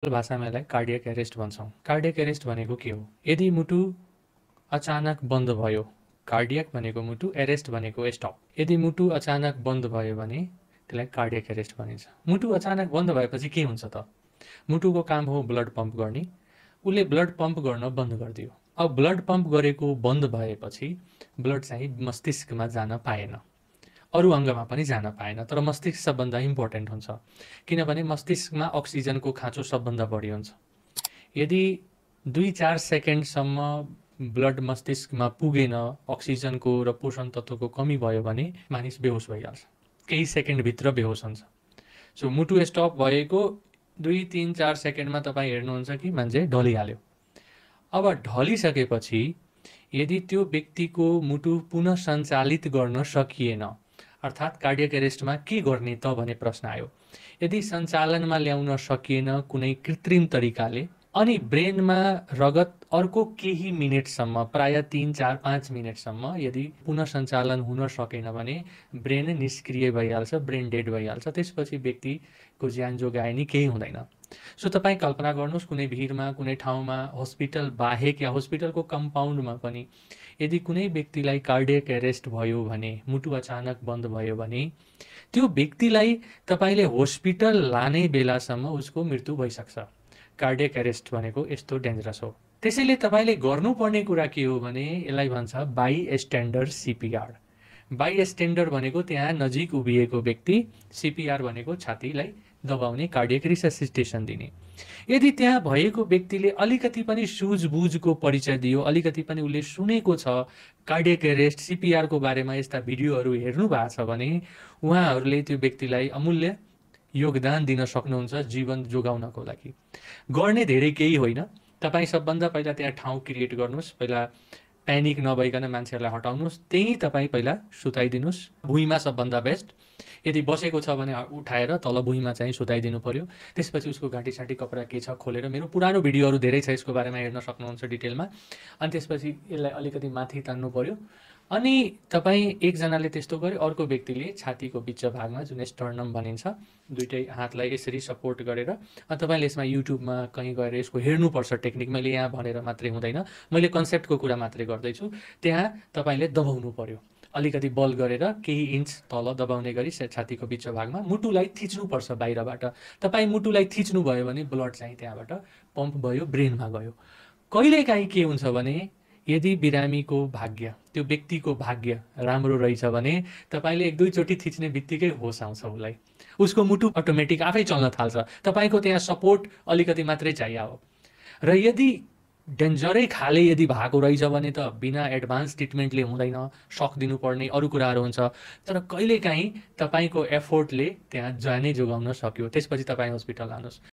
भाषामा यसलाई cardiac arrest भन्छौँ। कार्डियक एरेस्ट भनेको के हो? यदि मुटु अचानक बन्द भयो, कार्डियक भनेको मुटु, एरेस्ट भनेको स्टप। यदि मुटु अचानक बन्द भयो भने त्यसलाई कार्डियक एरेस्ट भनिन्छ। मुटु अचानक बन्द भएपछि के हुन्छ त? मुटुको काम हो ब्लड पम्प गर्ने, उसले ब्लड पम्प गर्न बन्द गरिदियो। अब ब्लड पम्प गरेको बन्द भएपछि ब्लड चाहिँ मस्तिष्कमा जान पाएन, अरू अङ्गमा पनि जान पाएन, तर मस्तिष्क सबभन्दा इम्पोर्टेन्ट हुन्छ, किनभने मस्तिष्कमा अक्सिजनको खाँचो सबभन्दा बढी हुन्छ। यदि 2-4 सेकेन्डसम्म ब्लड मस्तिष्कमा पुगेन, अक्सिजनको र पोषण तत्त्वको कमी भयो भने मानिस बेहोस भइहाल्छ, केही सेकेन्डभित्र बेहोस हुन्छ। सो मुटु स्टप भएको 2-3-4 सेकेन्डमा तपाईँ हेर्नुहुन्छ कि मान्छे ढलिहाल्यो। अब ढलिसकेपछि यदि त्यो व्यक्तिको मुटु पुनः सञ्चालित गर्न सकिएन, अर्थात् कार्डियक एरेस्टमा के गर्ने त भन्ने प्रश्न आयो। यदि सञ्चालनमा ल्याउन सकिएन कुनै कृत्रिम तरिकाले, अनि ब्रेनमा रगत अर्को केही मिनेटसम्म, प्राय 3-4-5 मिनेटसम्म यदि पुनः सञ्चालन हुन सकेन भने ब्रेन निष्क्रिय भइहाल्छ, ब्रेन डेड भइहाल्छ। त्यसपछि व्यक्तिको ज्यान जोगाए नि केही हुँदैन। सो तपाईँ कल्पना गर्नुहोस्, कुनै भिडमा, कुनै ठाउँमा, हस्पिटल बाहेक या हस्पिटलको कम्पाउन्डमा पनि यदि कुनै व्यक्तिलाई कार्डियक एरेस्ट भयो भने, मुटु अचानक बन्द भयो भने, त्यो व्यक्तिलाई तपाईँले हस्पिटल लाने बेलासम्म उसको मृत्यु भइसक्छ। कार्डियक एरेस्ट भनेको यस्तो डेन्जरस हो। त्यसैले तपाईँले गर्नुपर्ने कुरा के हो भने यसलाई भन्छ बाई स्ट्यान्डर सिपिआर। बाई स्ट्यान्डर भनेको त्यहाँ नजिक उभिएको व्यक्ति, सिपिआर भनेको छातीलाई दबाउने, कार्डियक रिससिटेसन दिने। यदि त्यहाँ भएको व्यक्तिले अलिकति पनि सुझबुझको परिचय दियो, अलिकति पनि उसले सुनेको छ कार्डियक एरेस्ट, सिपिआरको बारेमा यस्ता भिडियोहरू हेर्नु भएको छ भने उहाँहरूले त्यो व्यक्तिलाई अमूल्य योगदान दिन सक्नुहुन्छ जीवन जोगाउनको लागि। गर्ने धेरै केही होइन, तपाईँ सबभन्दा पहिला त्यहाँ ठाउँ क्रिएट गर्नुहोस्, पहिला प्यानिक नभइकन मान्छेहरूलाई हटाउनुहोस्, त्यही तपाईँ पहिला सुताइदिनुहोस्, भुइँमा सबभन्दा बेस्ट। यदि बसेको छ भने उठाएर तल भुइँमा चाहिँ सुताइदिनु पर्यो। त्यसपछि उसको घाँटी कपडा के छ खोलेर, मेरो पुरानो भिडियोहरू धेरै छ यसको बारेमा, हेर्न सक्नुहुन्छ डिटेलमा। अनि त्यसपछि यसलाई अलिकति माथि तान्नु पर्यो। अनि तपाईँ एकजनाले त्यस्तो गरे, अर्को व्यक्तिले छातीको बिच भागमा जुन स्टर्नम भनिन्छ, दुइटै हातलाई यसरी सपोर्ट गरेर, अनि तपाईँले यसमा युट्युबमा कहीँ गएर यसको हेर्नुपर्छ टेक्निक, मैले यहाँ भनेर मात्रै हुँदैन, मैले कन्सेप्टको कुरा मात्रै गर्दैछु। त्यहाँ तपाईँले दबाउनु पर्यो, अलिकति बल गरेर केही इन्च तल दबाउने गरी छातीको बिच भागमा मुटुलाई थिच्नुपर्छ बाहिरबाट। तपाईँ मुटुलाई थिच्नुभयो भने ब्लड चाहिँ त्यहाँबाट पम्प भयो, ब्रेनमा गयो। कहिलेकाहीँ के हुन्छ भने यदि बिरामीको भाग्य, त्यो व्यक्तिको भाग्य राम्रो रहेछ भने तपाईँले 1-2 चोटि थिच्ने बित्तिकै होस आउँछ उसलाई, उसको मुटु अटोमेटिक आफै चल्न थाल्छ। तपाईँको त्यहाँ सपोर्ट अलिकति मात्रै चाहियो हो। र यदि डेन्जरै खाले यदि भएको रहेछ भने त बिना एडभान्स ट्रिटमेन्टले हुँदैन, सक दिनुपर्ने अरू कुराहरू हुन्छ। तर कहिलेकाहीँ तपाईँको एफोर्टले त्यहाँ ज्यानै जोगाउन सक्यो, त्यसपछि तपाईँ हस्पिटल लानुहोस्।